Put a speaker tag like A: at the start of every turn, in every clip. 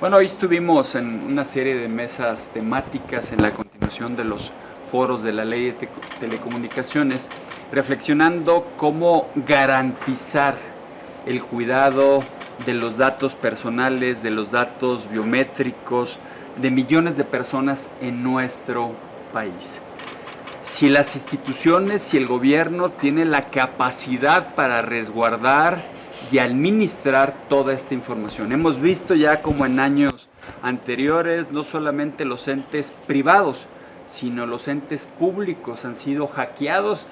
A: Bueno, hoy estuvimos en una serie de mesas temáticas en la continuación de los foros de la Ley de Telecomunicaciones, reflexionando cómo garantizar el cuidado de los datos personales, de los datos biométricos de millones de personas en nuestro país. Si las instituciones, si el gobierno tiene la capacidad para resguardar y administrar toda esta información. Hemos visto ya como en años anteriores, no solamente los entes privados, sino los entes públicos han sido hackeados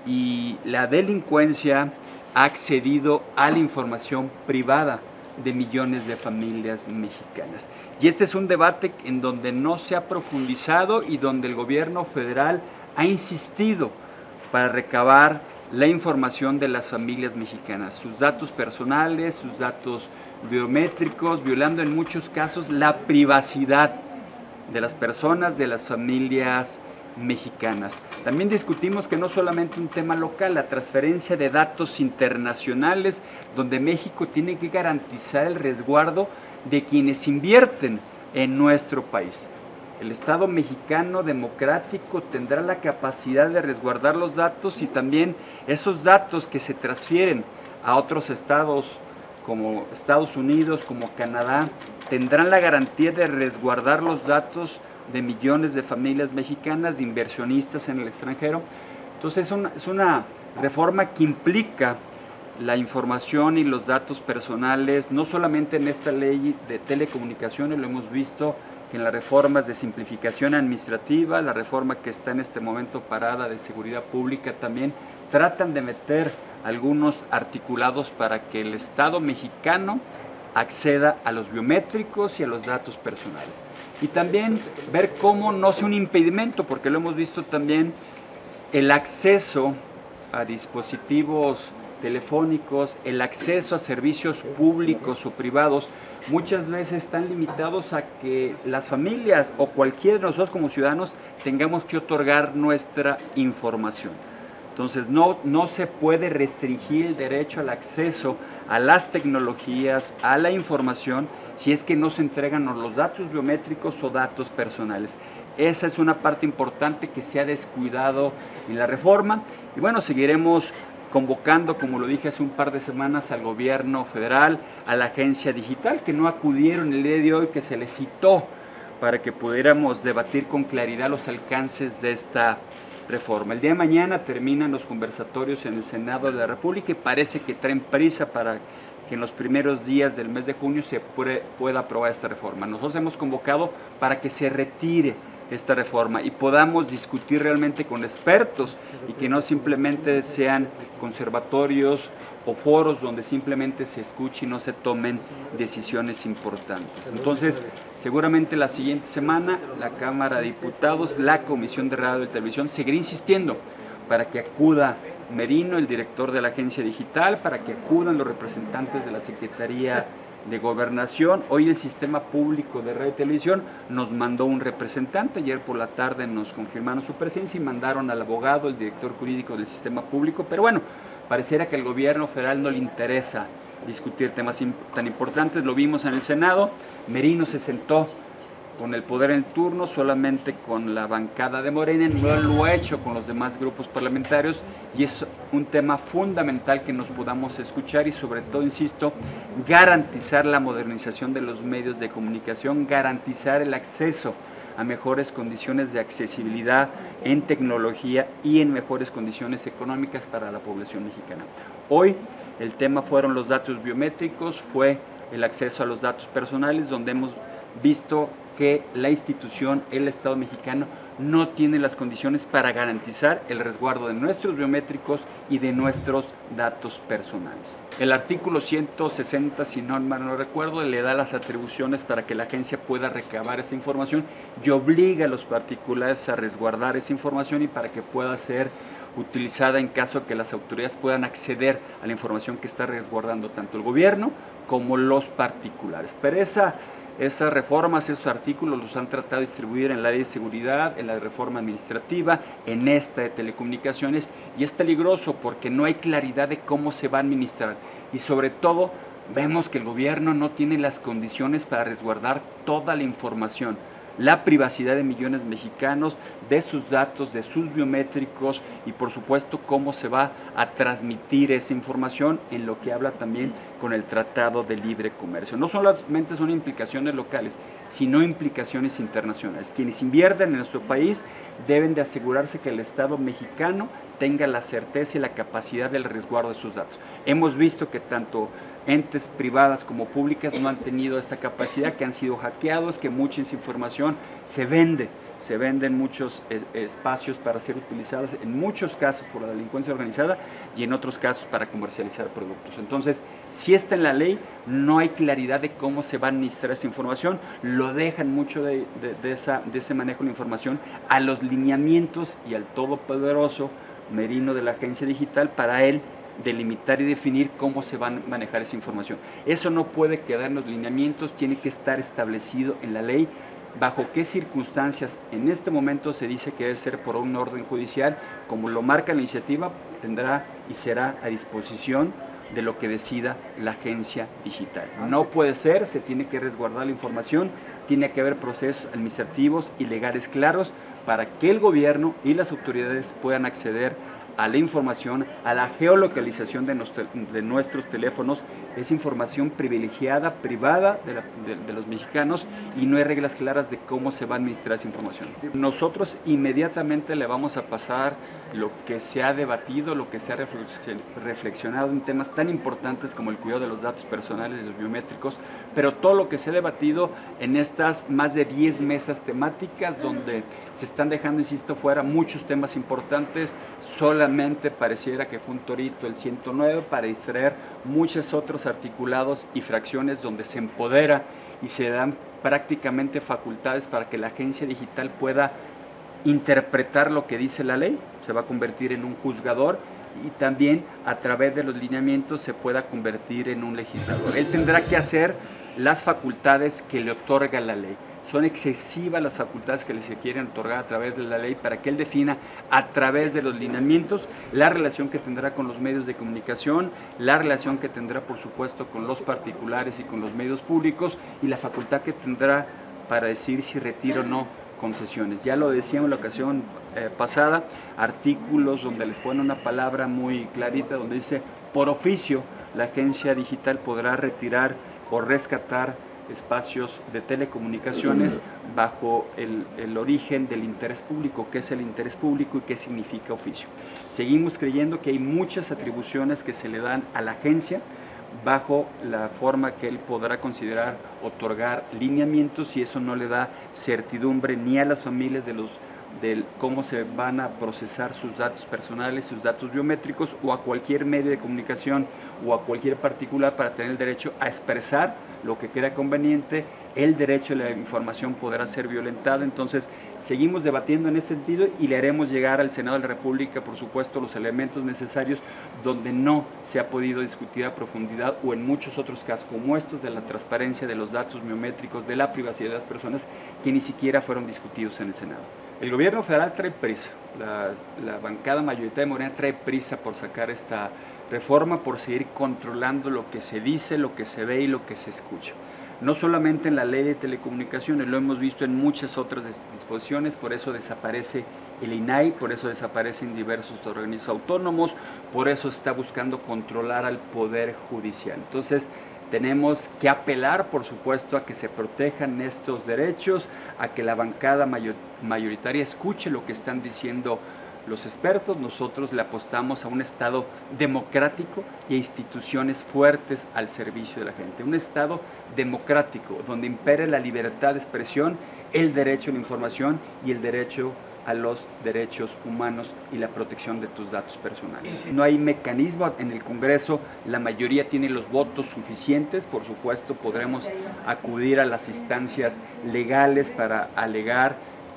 A: y la delincuencia ha accedido a la información privada de millones de familias mexicanas. Y este es un debate en donde no se ha profundizado y donde el gobierno federal ha insistido para recabar la información de las familias mexicanas, sus datos personales, sus datos biométricos, violando en muchos casos la privacidad de las personas, de las familias mexicanas. También discutimos que no solamente un tema local, la transferencia de datos internacionales, donde México tiene que garantizar el resguardo de quienes invierten en nuestro país. El Estado mexicano democrático tendrá la capacidad de resguardar los datos y también esos datos que se transfieren a otros estados como Estados Unidos, como Canadá, tendrán la garantía de resguardar los datos de millones de familias mexicanas, de inversionistas en el extranjero. Entonces es una reforma que implica la información y los datos personales, no solamente en esta ley de telecomunicaciones, lo hemos visto que en las reformas de simplificación administrativa, la reforma que está en este momento parada de seguridad pública también, tratan de meter algunos articulados para que el Estado mexicano acceda a los biométricos y a los datos personales. Y también ver cómo no sea un impedimento, porque lo hemos visto también, el acceso a dispositivos telefónicos, el acceso a servicios públicos o privados, muchas veces están limitados a que las familias o cualquiera de nosotros como ciudadanos tengamos que otorgar nuestra información. Entonces no se puede restringir el derecho al acceso a las tecnologías, a la información, si es que no se entregan los datos biométricos o datos personales. Esa es una parte importante que se ha descuidado en la reforma. Y bueno, seguiremos convocando, como lo dije hace un par de semanas, al gobierno federal, a la agencia digital, que no acudieron el día de hoy, que se les citó para que pudiéramos debatir con claridad los alcances de esta reforma. El día de mañana terminan los conversatorios en el Senado de la República y parece que traen prisa para que en los primeros días del mes de junio se pueda aprobar esta reforma. Nosotros hemos convocado para que se retire esta reforma y podamos discutir realmente con expertos y que no simplemente sean conservatorios o foros donde simplemente se escuche y no se tomen decisiones importantes. Entonces, seguramente la siguiente semana la Cámara de Diputados, la Comisión de Radio y Televisión seguirá insistiendo para que acuda Merino, el director de la agencia digital, para que acudan los representantes de la Secretaría de Gobernación. Hoy el Sistema Público de Radio y Televisión nos mandó un representante, ayer por la tarde nos confirmaron su presencia y mandaron al abogado, el director jurídico del Sistema Público, pero bueno, pareciera que al gobierno federal no le interesa discutir temas tan importantes. Lo vimos en el Senado, Merino se sentó con el poder en turno, solamente con la bancada de Morena, no lo ha hecho con los demás grupos parlamentarios y es un tema fundamental que nos podamos escuchar y sobre todo, insisto, garantizar la modernización de los medios de comunicación, garantizar el acceso a mejores condiciones de accesibilidad en tecnología y en mejores condiciones económicas para la población mexicana. Hoy el tema fueron los datos biométricos, fue el acceso a los datos personales, donde hemos visto que la institución, el Estado mexicano, no tiene las condiciones para garantizar el resguardo de nuestros biométricos y de nuestros datos personales. El artículo 160, si no mal no recuerdo, le da las atribuciones para que la agencia pueda recabar esa información y obliga a los particulares a resguardar esa información y para que pueda ser utilizada en caso que las autoridades puedan acceder a la información que está resguardando tanto el gobierno como los particulares. Pero estas reformas, esos artículos los han tratado de distribuir en la ley de seguridad, en la reforma administrativa, en esta de telecomunicaciones y es peligroso porque no hay claridad de cómo se va a administrar y sobre todo vemos que el gobierno no tiene las condiciones para resguardar toda la información, la privacidad de millones de mexicanos, de sus datos, de sus biométricos y por supuesto cómo se va a transmitir esa información en lo que habla también con el Tratado de Libre Comercio. No solamente son implicaciones locales, sino implicaciones internacionales. Quienes invierten en nuestro país deben de asegurarse que el Estado mexicano tenga la certeza y la capacidad del resguardo de sus datos. Hemos visto que tanto entes privadas como públicas no han tenido esa capacidad, que han sido hackeados, que mucha información se vende en muchos espacios para ser utilizadas en muchos casos por la delincuencia organizada y en otros casos para comercializar productos. Entonces, si está en la ley, no hay claridad de cómo se va a administrar esa información, lo dejan mucho de ese manejo de la información a los lineamientos y al todopoderoso Merino de la Agencia Digital para él delimitar y definir cómo se va a manejar esa información. Eso no puede quedar en los lineamientos, tiene que estar establecido en la ley bajo qué circunstancias en este momento se dice que debe ser por un orden judicial, como lo marca la iniciativa, tendrá y será a disposición de lo que decida la Agencia Digital. No puede ser, se tiene que resguardar la información, tiene que haber procesos administrativos y legales claros para que el gobierno y las autoridades puedan acceder a la información, a la geolocalización de nuestros teléfonos. Es información privilegiada, privada de los mexicanos y no hay reglas claras de cómo se va a administrar esa información. Nosotros inmediatamente le vamos a pasar lo que se ha debatido, lo que se ha reflexionado en temas tan importantes como el cuidado de los datos personales y los biométricos, pero todo lo que se ha debatido en estas más de 10 mesas temáticas donde se están dejando, insisto, fuera muchos temas importantes. Solamente pareciera que fue un torito el 109 para distraer muchos otros articulados y fracciones donde se empodera y se dan prácticamente facultades para que la Agencia Digital pueda interpretar lo que dice la ley, se va a convertir en un juzgador y también a través de los lineamientos se pueda convertir en un legislador. Él tendrá que hacer las facultades que le otorga la ley. Son excesivas las facultades que se quieren otorgar a través de la ley para que él defina a través de los lineamientos la relación que tendrá con los medios de comunicación, la relación que tendrá por supuesto con los particulares y con los medios públicos y la facultad que tendrá para decir si retira o no concesiones. Ya lo decíamos en la ocasión pasada, artículos donde les pone una palabra muy clarita donde dice por oficio la Agencia Digital podrá retirar o rescatar espacios de telecomunicaciones bajo el origen del interés público. ¿Qué es el interés público y qué significa oficio? Seguimos creyendo que hay muchas atribuciones que se le dan a la agencia bajo la forma que él podrá considerar otorgar lineamientos y eso no le da certidumbre ni a las familias de cómo se van a procesar sus datos personales, sus datos biométricos o a cualquier medio de comunicación o a cualquier particular para tener el derecho a expresar lo que crea conveniente. El derecho a la información podrá ser violentado. Entonces seguimos debatiendo en ese sentido y le haremos llegar al Senado de la República por supuesto los elementos necesarios donde no se ha podido discutir a profundidad o en muchos otros casos como estos de la transparencia de los datos biométricos, de la privacidad de las personas que ni siquiera fueron discutidos en el Senado. El gobierno federal trae prisa, la bancada mayoritaria de Morena trae prisa por sacar esta reforma, por seguir controlando lo que se dice, lo que se ve y lo que se escucha. No solamente en la ley de telecomunicaciones, lo hemos visto en muchas otras disposiciones, por eso desaparece el INAI, por eso desaparecen diversos organismos autónomos, por eso está buscando controlar al Poder Judicial. Entonces, tenemos que apelar, por supuesto, a que se protejan estos derechos, a que la bancada mayoritaria escuche lo que están diciendo los expertos. Nosotros le apostamos a un Estado democrático y a instituciones fuertes al servicio de la gente. Un Estado democrático donde impere la libertad de expresión, el derecho a la información y el derecho a los derechos humanos y la protección de tus datos personales. No hay mecanismo en el Congreso, la mayoría tiene los votos suficientes, por supuesto podremos acudir a las instancias legales para alegar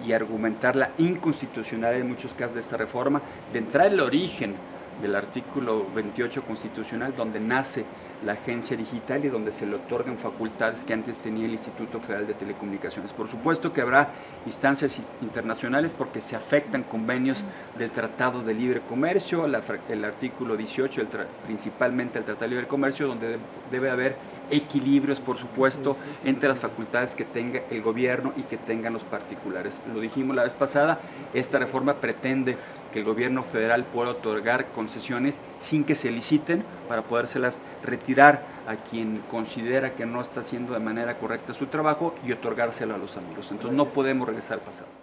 A: y argumentar la inconstitucionalidad en muchos casos de esta reforma, de entrar el origen del artículo 28 constitucional donde nace la agencia digital y donde se le otorgan facultades que antes tenía el Instituto Federal de Telecomunicaciones. Por supuesto que habrá instancias internacionales porque se afectan convenios del Tratado de Libre Comercio, el artículo 18, principalmente el Tratado de Libre Comercio, donde debe haber equilibrios, por supuesto, entre las facultades que tenga el gobierno y que tengan los particulares. Lo dijimos la vez pasada, esta reforma pretende que el gobierno federal pueda otorgar concesiones sin que se liciten para podérselas retirar a quien considera que no está haciendo de manera correcta su trabajo y otorgárselo a los amigos. Entonces no podemos regresar al pasado.